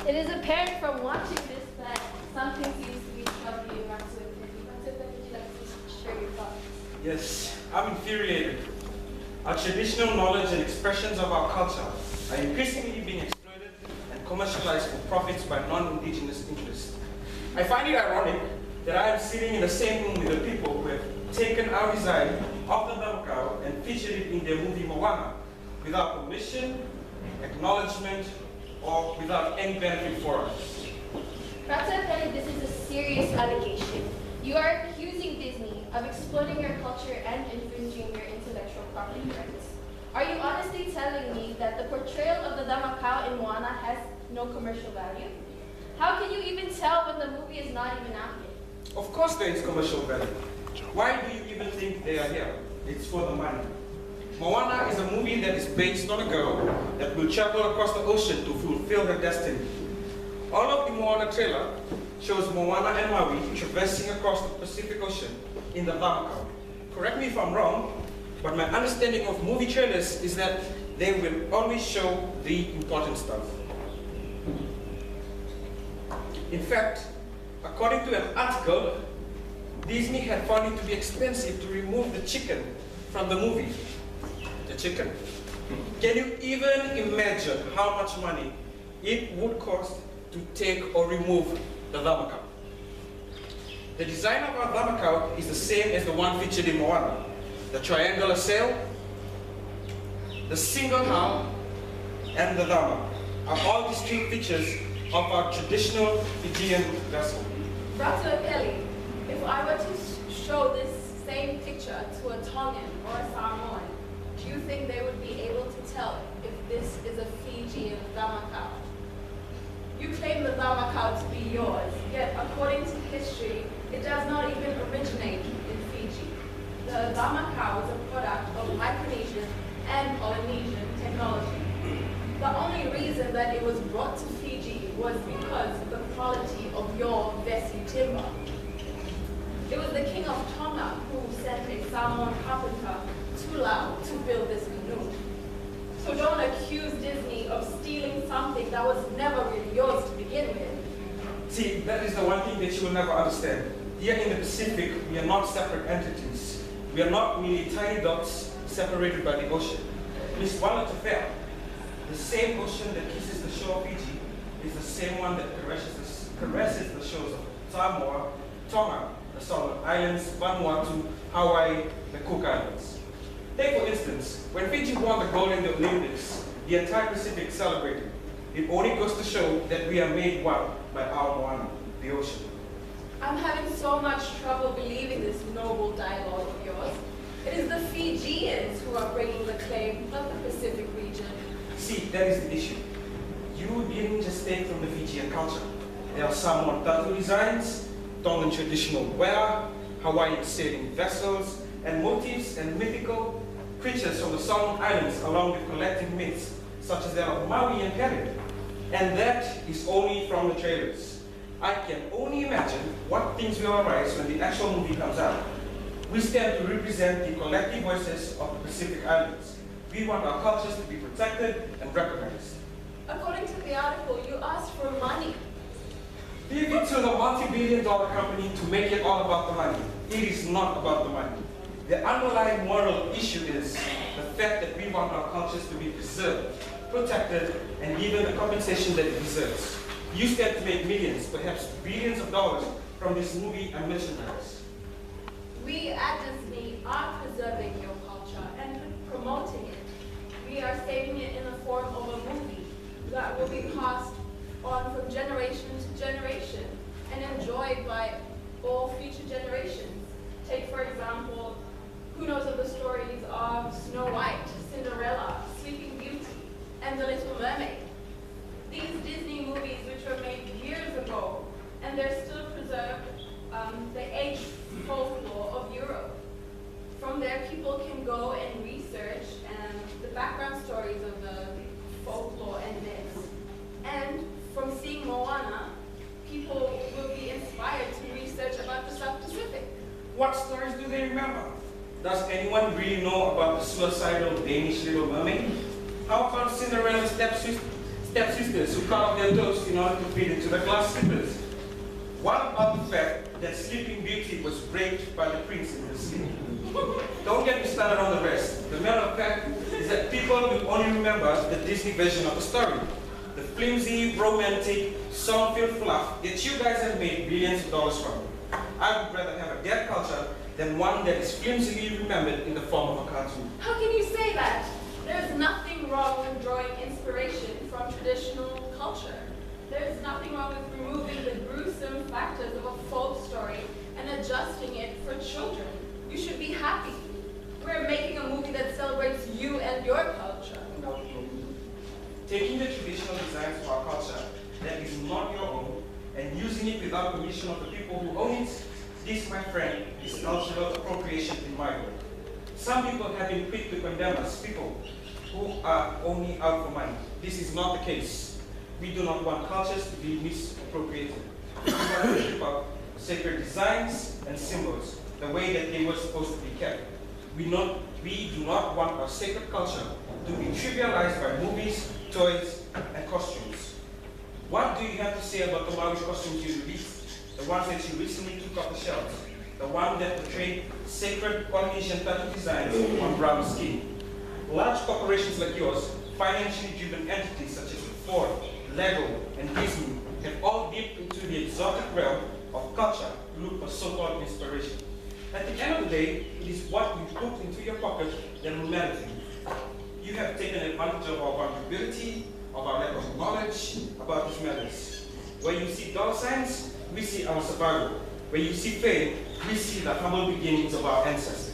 It is apparent from watching this that something seems to be troubling you, Matsuo. Matsuo, would you like to share your thoughts? Yes, I'm infuriated. Our traditional knowledge and expressions of our culture are increasingly being exploited and commercialized for profits by non-indigenous interests. I find it ironic that I am sitting in the same room with the people who have taken our design of the Damakau and featured it in their movie Moana without permission, acknowledgement, or without any benefit for us. Matsuo, this is a serious allegation. You are accusing Disney of exploiting your culture and infringing your intellectual property rights. Are you honestly telling me that the portrayal of the Damakau in Moana has no commercial value? How can you even tell when the movie is not even out yet? Of course there is commercial value. Why do you even think they are here? It's for the money. Moana is a movie that is based on a girl that will travel across the ocean to fulfill her destiny. All of the Moana trailer shows Moana and Maui traversing across the Pacific Ocean in the Damakau. Correct me if I'm wrong, but my understanding of movie trailers is that they will always show the important stuff. In fact, according to an article, Disney had found it to be expensive to remove the chicken from the movie. The chicken. Can you even imagine how much money it would cost to take or remove the Damakau? The design of our Damakau is the same as the one featured in Moana. The triangular sail, the single hull, and the dama are all distinct features of our traditional Fijian vessel. Dr. Kelly, if I were to show this same picture to a Tongan or a Samoan, do you think they would be able to tell if this is a Fijian Damakau? You claim the Damakau to be yours, yet according to history, it does not even originate in Fiji. The Damakau is a product of Micronesian and Polynesian technology. The only reason that it was brought to Fiji was because of the quality of your Vessi timber. It was the king of Tonga who sent a Samoan carpenter, Tula, to build this canoe. So don't accuse Disney of stealing something that was never really yours to begin with. See, that is the one thing that you will never understand. Here in the Pacific, we are not separate entities. We are not merely tiny dots separated by the ocean. Please swallow to fail. The same ocean that kisses the shore of Fiji is the same one that caresses the shores of Samoa, Tonga, the Solomon Islands, Vanuatu, Hawaii, the Cook Islands. Take for instance, when Fiji won the gold in the Olympics, the entire Pacific celebrated. It only goes to show that we are made one by our Moana, the ocean. I'm having so much trouble believing this noble dialogue of yours. It is the Fijians who are bringing the claim, not the Pacific region. See, that is the issue. You didn't just take from the Fijian culture. There are Samoan tattoo designs, Tongan traditional wear, Hawaiian sailing vessels, and motifs and mythical creatures from the Solomon Islands, along with collective myths such as that of Maui and Peru. And that is only from the trailers. I can only imagine what things will arise when the actual movie comes out. We stand to represent the collective voices of the Pacific Islands. We want our cultures to be protected and recognized. According to the article, you asked for money. Leave it to the multi-billion-dollar company to make it all about the money. It is not about the money. The underlying moral issue is the fact that we want our cultures to be preserved, protected, and given the compensation that it deserves. You stand to make millions, perhaps billions of dollars from this movie and merchandise. We at Disney are preserving your culture and promoting it. We are saving it in the form of a movie that will be passed on from generation to generation and enjoyed by all future generations. Take, for example, who knows of the stories of Snow White, Cinderella, Sleeping Beauty, and The Little Mermaid. These Disney movies, which were made years ago, and they're still preserved, the aged folklore of Europe. From there, people can go and research the background stories of the folklore and myths. And from seeing Moana, people will be inspired to research about the South Pacific. What stories do they remember? Does anyone really know about the suicidal Danish Little Mermaid? How about Cinderella's stepsisters who cut off their toes in order to fit into the glass slippers. What about the fact that Sleeping Beauty was raped by the prince in the sleep? Don't get me started on the rest. The matter of fact is that people will only remember the Disney version of the story. The flimsy, romantic, song-filled fluff that you guys have made billions of dollars from. I would rather have a dead culture than one that is flimsily remembered in the form of a cartoon. How can you say that? There's nothing wrong with drawing inspiration from traditional culture. There's nothing wrong with removing the gruesome factors of a folk story and adjusting it for children. You should be happy. We're making a movie that celebrates you and your culture. Taking the traditional designs of our culture that is not your own and using it without permission of the people who own it, this, my friend, is cultural appropriation in my book. Some people have been quick to condemn us, people who are only out for money. This is not the case. We do not want cultures to be misappropriated. We want to keep up sacred designs and symbols the way that they were supposed to be kept. We do not want our sacred culture to be trivialized by movies, toys, and costumes. What do you have to say about the Maori costumes you released? The ones that you recently took off the shelves? The one that portrayed sacred Polynesian tattoo designs on brown skin? Large corporations like yours, financially driven entities such as Ford, Lego, and Disney have all dipped into the exotic realm of culture to look for so-called inspiration. At the end of the day, it is what you put into your pocket that will matter to you. You have taken advantage of our vulnerability, of our lack of knowledge about these matters. Where you see dollar signs, we see our survival. Where you see fame, we see the humble beginnings of our ancestors.